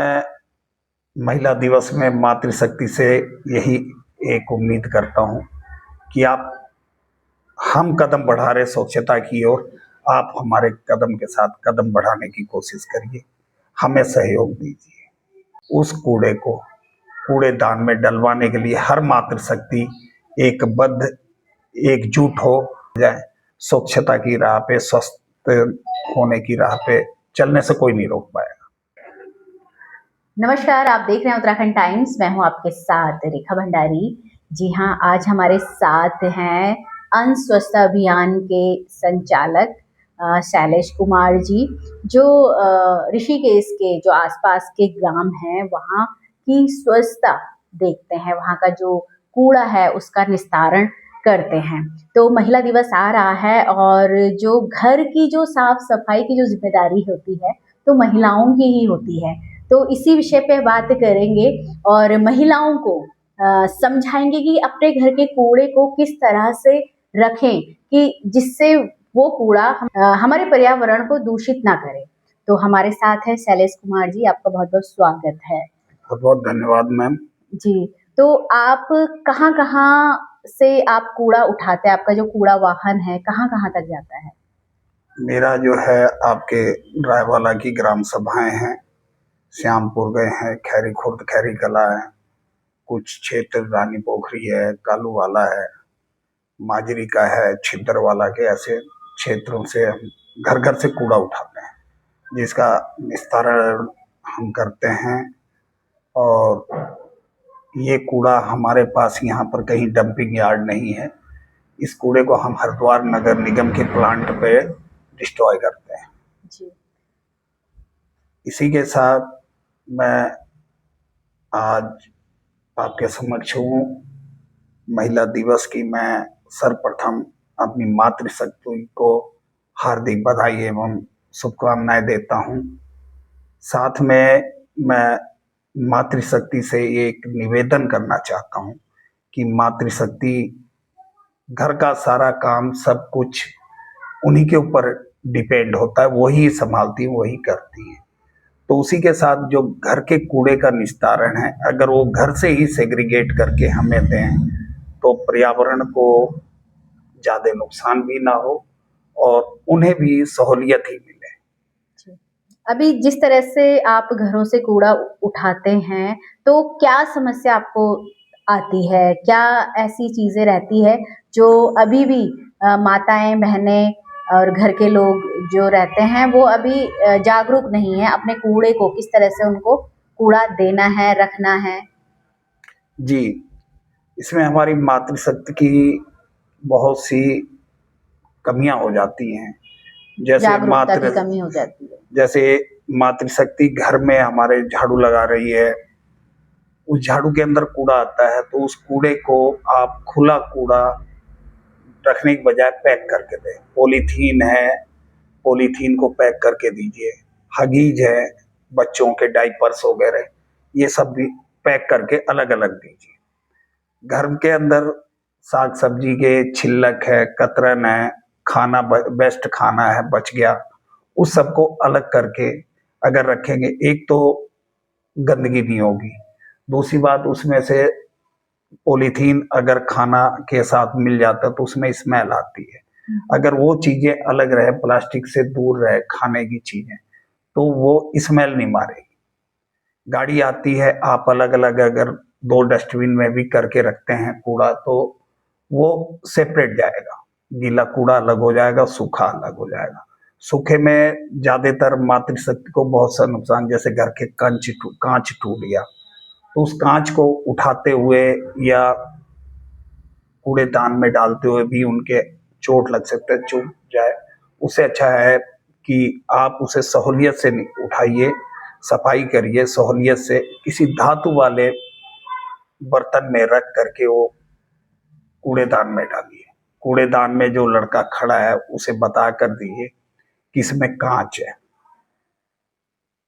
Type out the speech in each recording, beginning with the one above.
मैं महिला दिवस में मातृशक्ति से यही एक उम्मीद करता हूँ कि हम कदम बढ़ा रहे स्वच्छता की ओर, आप हमारे कदम के साथ कदम बढ़ाने की कोशिश करिए, हमें सहयोग दीजिए। उस कूड़े को कूड़ेदान में डलवाने के लिए हर मातृशक्ति एकजुट हो जाए। स्वच्छता की राह पे, स्वस्थ होने की राह पे चलने से कोई नहीं रोक पाएगा। नमस्कार, आप देख रहे हैं उत्तराखंड टाइम्स। मैं हूं आपके साथ रेखा भंडारी। जी हां, आज हमारे साथ हैं अंश स्वच्छता अभियान के संचालक शैलेश कुमार जी, जो ऋषिकेश के जो आसपास के ग्राम हैं वहां की स्वच्छता देखते हैं, वहां का जो कूड़ा है उसका निस्तारण करते हैं। तो महिला दिवस आ रहा है और जो घर की जो साफ सफाई की जो जिम्मेदारी होती है तो महिलाओं की ही होती है। तो इसी विषय पे बात करेंगे और महिलाओं को समझाएंगे कि अपने घर के कूड़े को किस तरह से रखें कि जिससे वो कूड़ा हमारे पर्यावरण को दूषित ना करे। तो हमारे साथ है शैलेश कुमार जी, आपका बहुत बहुत स्वागत है। बहुत बहुत धन्यवाद मैम। जी, तो आप कहाँ कहाँ से आप कूड़ा उठाते हैं? आपका जो कूड़ा वाहन है कहाँ कहाँ तक जाता है? मेरा जो है आपके रायवाला की ग्राम सभाएं हैं, श्यामपुर गए हैं, खैरी खुर्द, खैरी कला है, कुछ क्षेत्र रानी पोखरी है, कालू वाला है, माजरी का है, छिद्दर वाला के, ऐसे क्षेत्रों से हम घर घर से कूड़ा उठाते हैं, जिसका निस्तारण हम करते हैं। और ये कूड़ा हमारे पास यहाँ पर कहीं डंपिंग यार्ड नहीं है। इस कूड़े को हम हरिद्वार नगर निगम के प्लांट पे डिस्ट्रॉय करते हैं। जी। इसी के साथ मैं आज आपके समक्ष हूँ। महिला दिवस की मैं सर्वप्रथम अपनी मातृशक्ति को हार्दिक बधाई एवं शुभकामनाएं देता हूँ। साथ में मैं मातृशक्ति से एक निवेदन करना चाहता हूँ कि मातृशक्ति घर का सारा काम, सब कुछ उन्हीं के ऊपर डिपेंड होता है, वही संभालती है, वही करती है। तो उसी के साथ जो घर के कूड़े का निस्तारण है, अगर वो घर से ही सेग्रीगेट करके हमें दें तो पर्यावरण को ज़्यादा नुकसान भी ना हो और उन्हें भी सहूलियत ही मिले। अभी जिस तरह से आप घरों से कूड़ा उठाते हैं तो क्या समस्या आपको आती है? क्या ऐसी चीजें रहती है जो अभी भी माताएं, बहनें और घर के लोग जो रहते हैं वो अभी जागरूक नहीं है अपने कूड़े को किस तरह से उनको कूड़ा देना है, रखना है? जी, इसमें हमारी मातृशक्ति की बहुत सी कमियां हो जाती हैं। जागरूकता की कमी हो जाती है। जैसे मातृशक्ति घर में हमारे झाड़ू लगा रही है, उस झाड़ू के अंदर कूड़ा आता है तो उस कूड़े को आप खुला कूड़ा रखने के बजाय पैक करके दें। पॉलीथीन है, पॉलीथीन को पैक करके दीजिए। हगीज है, बच्चों के डाइपर्स वगैरह, ये सब भी पैक करके अलग अलग दीजिए। घर के अंदर साग सब्जी के छिलक है, कतरन है, खाना वेस्ट खाना है बच गया, उस सबको अलग करके अगर रखेंगे, एक तो गंदगी नहीं होगी, दूसरी बात उसमें से पॉलीथीन अगर खाना के साथ मिल जाता है तो उसमें स्मेल आती है। अगर वो चीजें अलग रहे, प्लास्टिक से दूर रहे खाने की चीजें, तो वो स्मेल नहीं मारेगी। गाड़ी आती है, आप अलग अलग अगर 2 डस्टबिन में भी करके रखते हैं कूड़ा तो वो सेपरेट जाएगा, गीला कूड़ा अलग हो जाएगा, सूखा अलग हो जाएगा। सूखे में ज्यादातर मातृशक्ति को बहुत सा नुकसान, जैसे घर के कांच टूट गया तो उस कांच को उठाते हुए या कूड़ेदान में डालते हुए भी उनके चोट लग सकता है, चुभ जाए। उससे अच्छा है कि आप उसे सहूलियत से उठाइए, सफाई करिए, सहूलियत से किसी धातु वाले बर्तन में रख करके वो कूड़ेदान में डालिए। कूड़ेदान में जो लड़का खड़ा है उसे बता कर दीजिए कि इसमें कांच है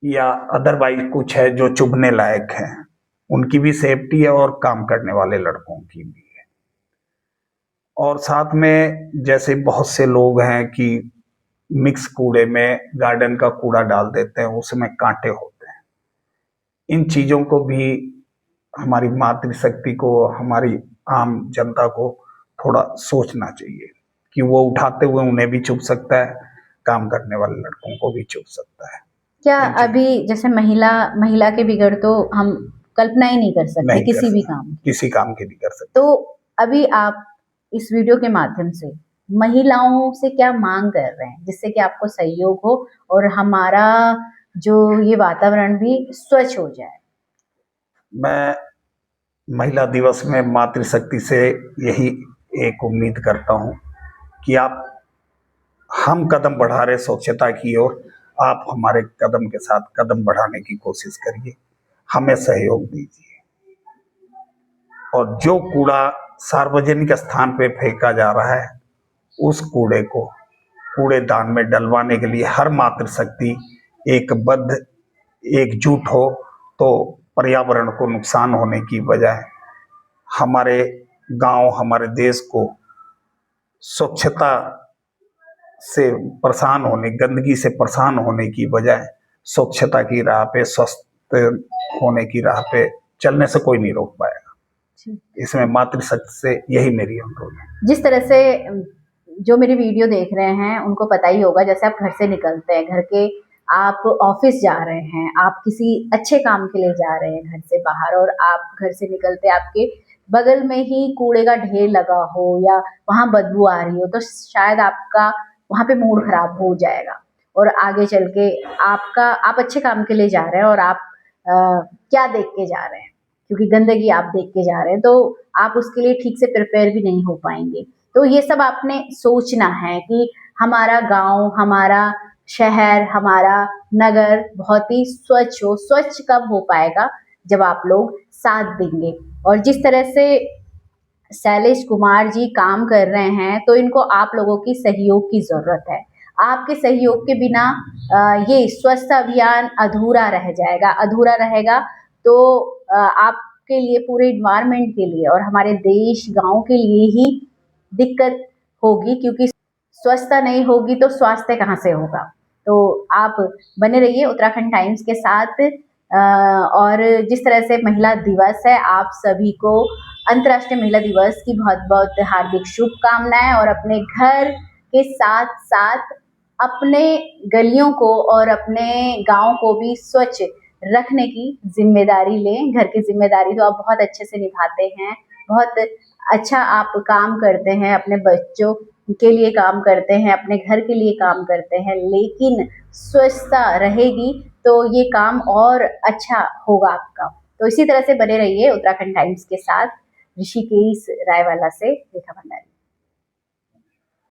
या अदरवाइज कुछ है जो चुभने लायक है, उनकी भी सेफ्टी है और काम करने वाले लड़कों की भी है। और साथ में जैसे बहुत से लोग हैं कि मिक्स कूड़े में गार्डन का कूड़ा डाल देते हैं, उसमें कांटे होते हैं। इन चीज़ों को भी हमारी मातृशक्ति को, हमारी आम जनता को थोड़ा सोचना चाहिए कि वो उठाते हुए उन्हें भी चुभ सकता है, काम करने वाले लड़कों को भी चुभ सकता है। क्या इन चीज़ों अभी जैसे महिला के बिगड़ तो हम कल्पना ही नहीं कर सकते नहीं कर किसी भी सकते, काम की। किसी काम की नहीं कर सकते। तो अभी आप इस वीडियो के माध्यम से महिलाओं से क्या मांग कर रहे हैं जिससे कि आपको सहयोग हो और हमारा जो ये वातावरण भी स्वच्छ हो जाए? मैं महिला दिवस में मातृशक्ति से यही एक उम्मीद करता हूँ कि हम कदम बढ़ा रहे स्वच्छता की ओर, आप हमारे कदम के साथ कदम बढ़ाने की कोशिश करिए, हमें सहयोग दीजिए। और जो कूड़ा सार्वजनिक स्थान पे फेंका जा रहा है, उस कूड़े को कूड़ेदान में डलवाने के लिए हर मातृशक्ति एकजुट हो, तो पर्यावरण को नुकसान होने की बजाय हमारे गांव, हमारे देश को स्वच्छता से परेशान होने, गंदगी से परेशान होने की बजाय स्वच्छता की राह पे, स्वस्थ होने की राह पे चलने से कोई नहीं रोक पाएगा। इसमें मातृशक्ति से यही मेरी अनुरोध है। जिस तरह से जो मेरी वीडियो देख रहे हैं उनको पता ही होगा, जैसे आप घर से निकलते हैं, घर के आप ऑफिस जा रहे हैं, आप किसी अच्छे काम के लिए जा रहे हैं घर से बाहर, और आप घर से निकलते आपके बगल में ही कूड़े का ढेर लगा हो या वहां बदबू आ रही हो, तो शायद आपका वहां पे मूड खराब हो जाएगा और आगे चल के आप अच्छे काम के लिए जा रहे हैं और आप क्या देख के जा रहे हैं, क्योंकि गंदगी आप देख के जा रहे हैं तो आप उसके लिए ठीक से प्रिपेयर भी नहीं हो पाएंगे। तो ये सब आपने सोचना है कि हमारा गांव, हमारा शहर, हमारा नगर बहुत ही स्वच्छ हो। स्वच्छ कब हो पाएगा? जब आप लोग साथ देंगे। और जिस तरह से शैलेश कुमार जी काम कर रहे हैं, तो इनको आप लोगों की सहयोग की जरूरत है। आपके सहयोग के बिना ये स्वच्छता अभियान अधूरा रह जाएगा। अधूरा रहेगा तो आपके लिए, पूरे इन्वायरमेंट के लिए और हमारे देश, गांव के लिए ही दिक्कत होगी, क्योंकि स्वच्छता नहीं होगी तो स्वास्थ्य कहाँ से होगा। तो आप बने रहिए उत्तराखंड टाइम्स के साथ। और जिस तरह से महिला दिवस है, आप सभी को अंतर्राष्ट्रीय महिला दिवस की बहुत बहुत हार्दिक शुभकामनाएं। और अपने घर के साथ साथ अपने गलियों को और अपने गांव को भी स्वच्छ रखने की जिम्मेदारी लें। घर की जिम्मेदारी तो आप बहुत अच्छे से निभाते हैं, बहुत अच्छा आप काम करते हैं, अपने बच्चों के लिए काम करते हैं, अपने घर के लिए काम करते हैं, लेकिन स्वच्छता रहेगी तो ये काम और अच्छा होगा आपका। तो इसी तरह से बने रहिए उत्तराखंड टाइम्स के साथ। ऋषिकेश रायवाला से रेखा भंडारी।